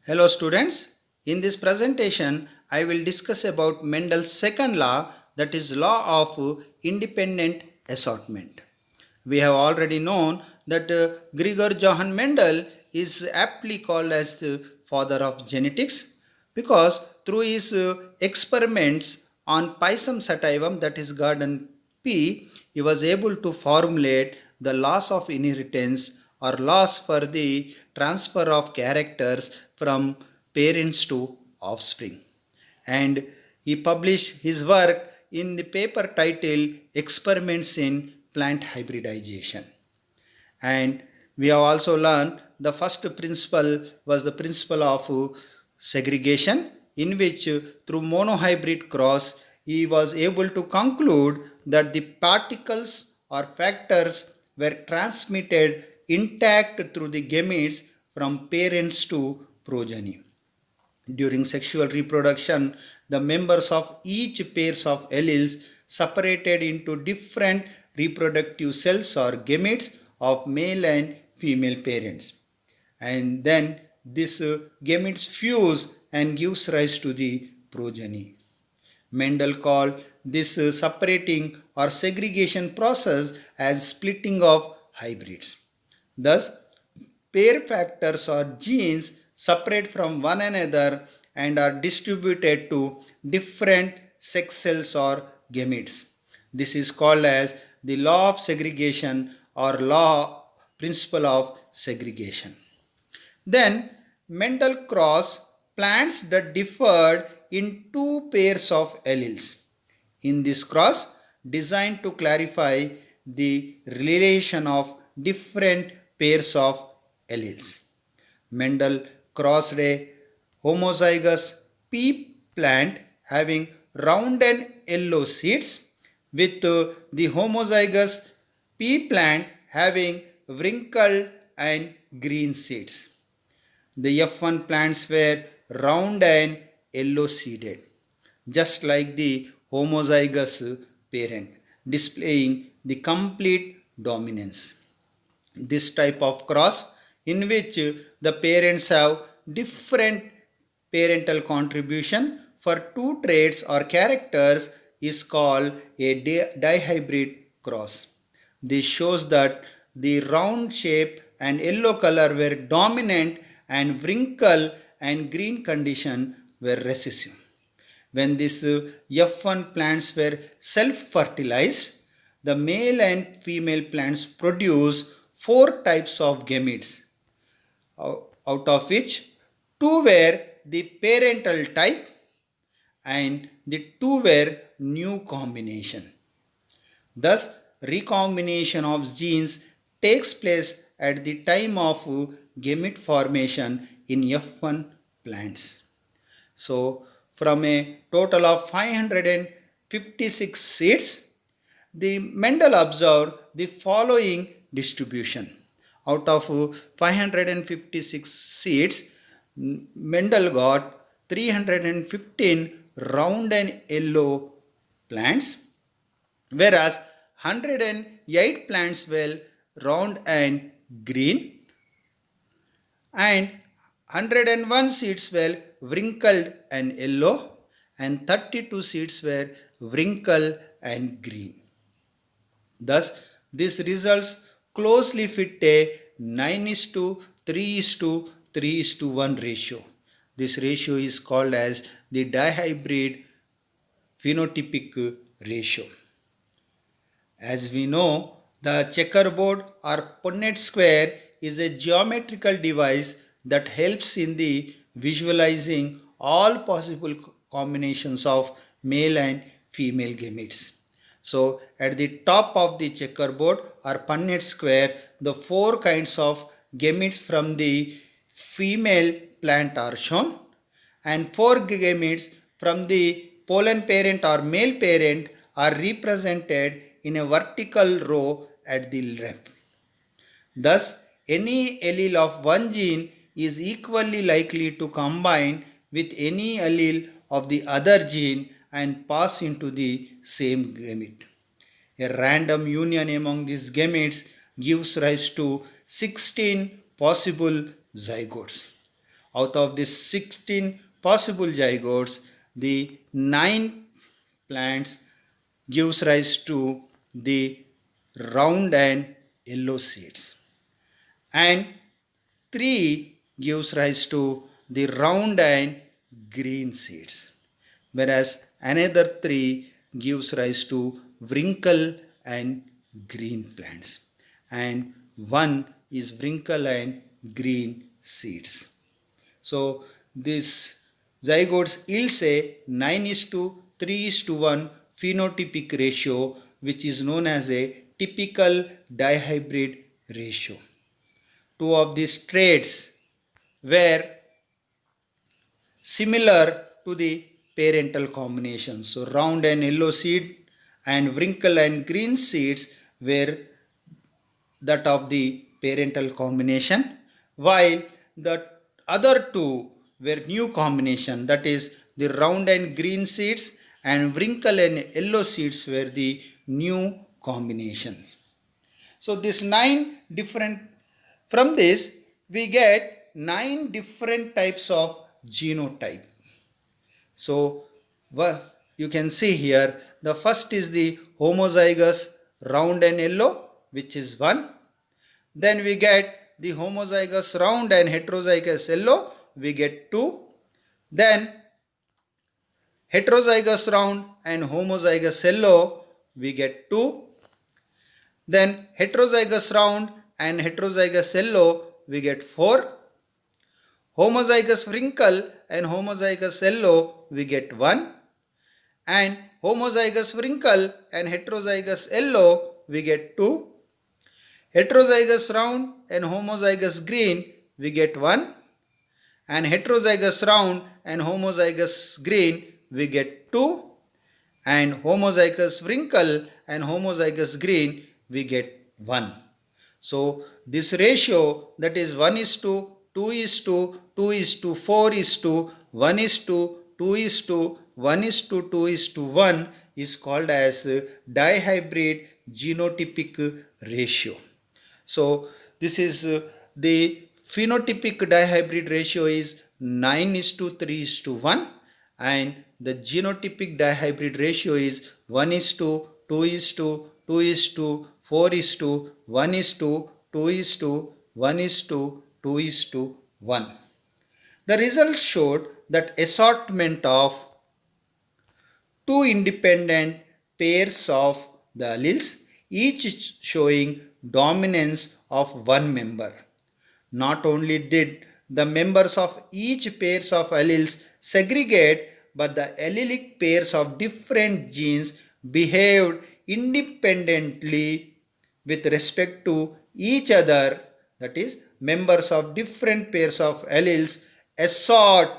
Hello students, in this presentation I will discuss about Mendel's second law, that is law of independent assortment. We have already known that Gregor Johann Mendel is aptly called as the father of genetics because through his experiments on Pisum sativum, that is garden pea, he was able to formulate the laws of inheritance or laws for the transfer of characters from parents to offspring. And he published his work in the paper titled Experiments in Plant Hybridization. And we have also learned the first principle was the principle of segregation, in which through monohybrid cross he was able to conclude that the particles or factors were transmitted intact through the gametes from parents to progeny. During sexual reproduction, the members of each pairs of alleles separated into different reproductive cells or gametes of male and female parents. And then this gametes fuse and gives rise to the progeny. Mendel called this separating or segregation process as splitting of hybrids. Thus, pair factors or genes separate from one another and are distributed to different sex cells or gametes. This is called as the law of segregation or law principle of segregation. Then Mendel crossed plants that differed in two pairs of alleles. In this cross, designed to clarify the relation of different pairs of alleles. Mendel crossed a homozygous pea plant having round and yellow seeds with the homozygous pea plant having wrinkled and green seeds. The F1 plants were round and yellow seeded, just like the homozygous parent, displaying the complete dominance. This type of cross, in which the parents have different parental contribution for two traits or characters, is called a dihybrid cross. This shows that the round shape and yellow color were dominant and wrinkle and green condition were recessive. When these F1 plants were self-fertilized, the male and female plants produce four types of gametes, out of which two were the parental type and the two were new combination. Thus, recombination of genes takes place at the time of gamete formation in F1 plants. So, from a total of 556 seeds, the Mendel observed the following distribution. Out of 556 seeds, Mendel got 315 round and yellow plants, whereas 108 plants were round and green, and 101 seeds were wrinkled and yellow, and 32 seeds were wrinkled and green. Thus, these results closely fit a 9 is to 3 is to 3 is to 1 ratio. This ratio is called as the dihybrid phenotypic ratio. As we know, the checkerboard or Punnett square is a geometrical device that helps in the visualizing all possible combinations of male and female gametes. So at the top of the checkerboard or Punnett square, the four kinds of gametes from the female plant are shown, and four gametes from the pollen parent or male parent are represented in a vertical row at the left. Thus, any allele of one gene is equally likely to combine with any allele of the other gene and pass into the same gamete. A random union among these gametes gives rise to 16 possible zygotes. Out of these 16 possible zygotes, the 9 plants gives rise to the round and yellow seeds, and 3 gives rise to the round and green seeds, whereas another 3 gives rise to wrinkle and green plants, and 1 is wrinkle and green seeds. So this zygotes yields a 9 is to 3 is to 1 phenotypic ratio, which is known as a typical dihybrid ratio. Two of these traits were similar to the parental combination. So round and yellow seed and wrinkle and green seeds were that of the parental combination, while the other two were new combination, that is the round and green seeds and wrinkle and yellow seeds were the new combination. So this 9 different, from this we get 9 different types of genotype. So you can see here, the first is the homozygous round and yellow, which is 1. Then we get the homozygous round and heterozygous yellow, we get 2. Then heterozygous round and homozygous yellow, we get 2. Then heterozygous round and heterozygous yellow, we get 4. Homozygous wrinkle and homozygous yellow, we get 1. And homozygous wrinkle and heterozygous yellow, we get 2. Heterozygous round and homozygous green, we get 1. And heterozygous round and homozygous green, we get 2. And homozygous wrinkle and homozygous green, we get 1. So this ratio, that is 1 is to 2 is to 2 is to 4 is to 1 is to 2 is to 1 is to 2 is to 1, is called as dihybrid genotypic ratio. So this is the phenotypic dihybrid ratio is 9 is to 3 is to 1, and the genotypic dihybrid ratio is 1 is to 2 is to 2 is to 4 is to 1 is to 2 is to 1 is to 2 is to 1. The results showed that assortment of 2 independent pairs of the alleles, each showing dominance of one member. Not only did the members of each pairs of alleles segregate, but the allelic pairs of different genes behaved independently with respect to each other, that is, members of different pairs of alleles assort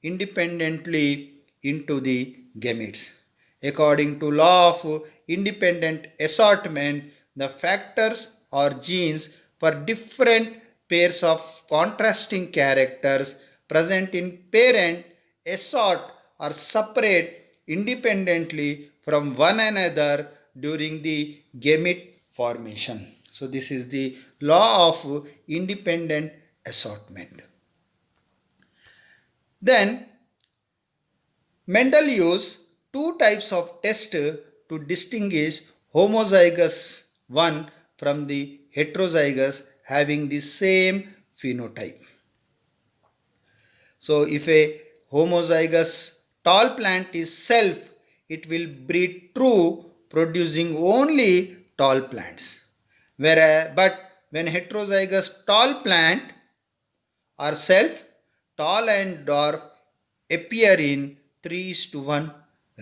independently into the gametes. According to law of independent assortment, the factors or genes for different pairs of contrasting characters present in parent assort or separate independently from one another during the gamete formation. So this is the law of independent assortment. Then Mendel used 2 types of test to distinguish homozygous one from the heterozygous having the same phenotype. So if a homozygous tall plant is self, it will breed true, producing only tall plants. But when heterozygous tall plant are self, tall and dwarf appear in 3:1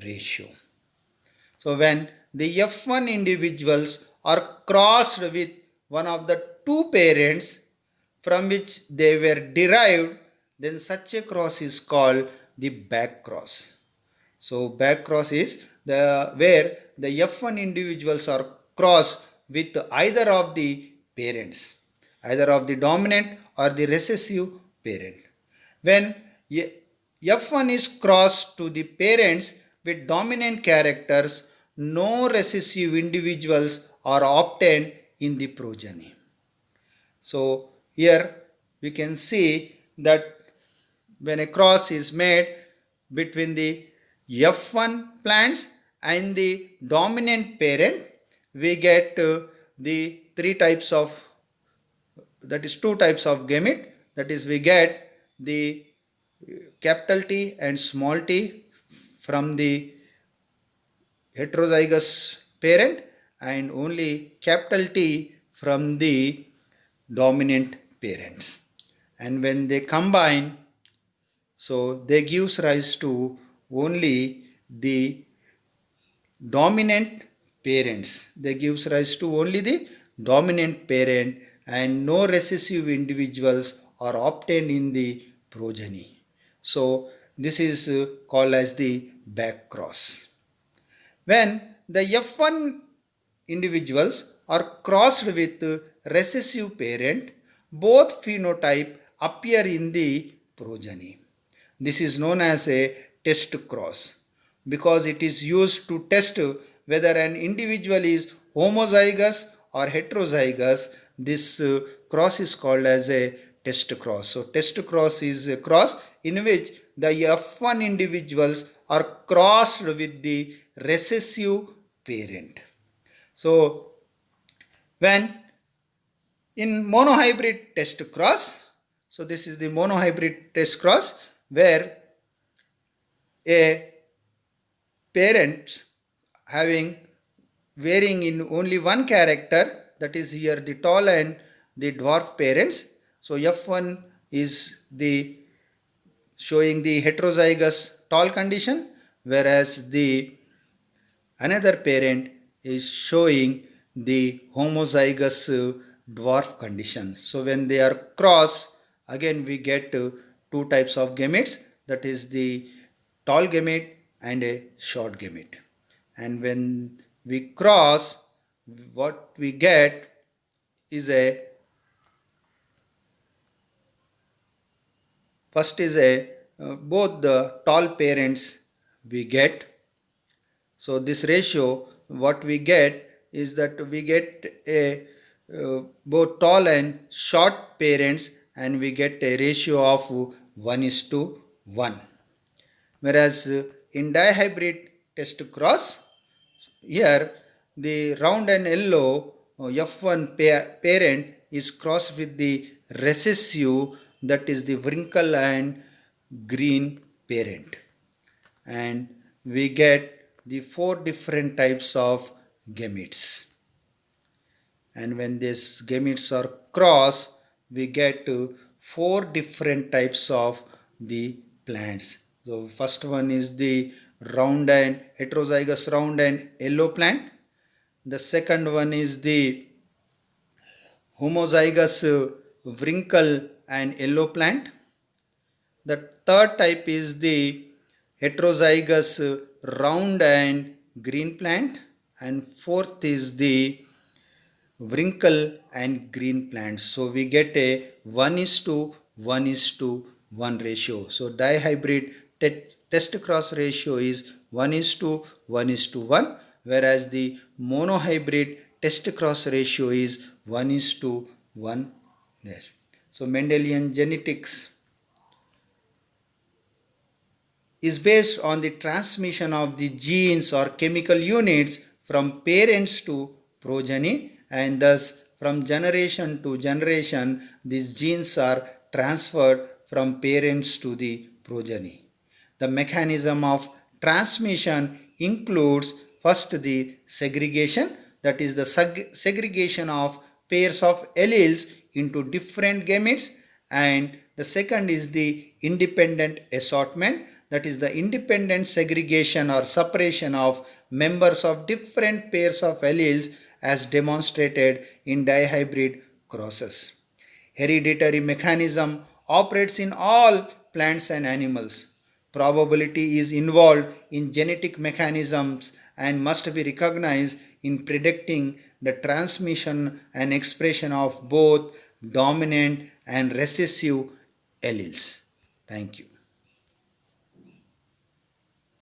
ratio. So when the F1 individuals are crossed with one of the 2 parents from which they were derived, then such a cross is called the back cross. So back cross is where the F1 individuals are crossed with either of the parents, either of the dominant or the recessive parent. When F1 is crossed to the parents with dominant characters, no recessive individuals are obtained in the progeny. So here we can see that when a cross is made between the F1 plants and the dominant parent, we get the three types of, that is two types of gamete, that is we get the capital T and small t from the heterozygous parent and only capital T from the dominant parents. And when they combine, so they gives rise to only the dominant parents. They gives rise to only the dominant parent and no recessive individuals are obtained in the progeny. So this is called as the back cross. When the F1 individuals are crossed with recessive parent, both phenotype appear in the progeny. This is known as a test cross because it is used to test whether an individual is homozygous or heterozygous. This cross is called as a test cross. So test cross is a cross in which the F1 individuals are crossed with the recessive parent. So when in monohybrid test cross, so this is the monohybrid test cross where a parent having varying in only one character, that is here the tall and the dwarf parents. So F1 is the showing the heterozygous tall condition, whereas the another parent is showing the homozygous dwarf condition. So when they are crossed, again we get two types of gametes, that is the tall gamete and a short gamete. And when we cross, what we get is a first is a both the tall parents we get. So this ratio, what we get is that we get a both tall and short parents and we get a ratio of 1:1. Whereas in dihybrid test cross, here the round and yellow F1 parent is crossed with the recessive, that is the wrinkle and green parent, and we get the four different types of gametes. And when these gametes are crossed, we get four different types of the plants. So first one is the round and heterozygous round and yellow plant. The second one is the homozygous wrinkle and yellow plant. The third type is the heterozygous round and green plant, and fourth is the wrinkle and green plant. So we get a 1:1:1 ratio. So dihybrid test cross ratio is 1:1:1, whereas the monohybrid test cross ratio is 1:1. So Mendelian genetics is based on the transmission of the genes or chemical units from parents to progeny, and thus from generation to generation these genes are transferred from parents to the progeny. The mechanism of transmission includes first the segregation, that is the segregation of pairs of alleles into different gametes, and the second is the independent assortment, that is the independent segregation or separation of members of different pairs of alleles as demonstrated in dihybrid crosses. Hereditary mechanism operates in all plants and animals. Probability is involved in genetic mechanisms and must be recognized in predicting the transmission and expression of both dominant and recessive alleles. Thank you.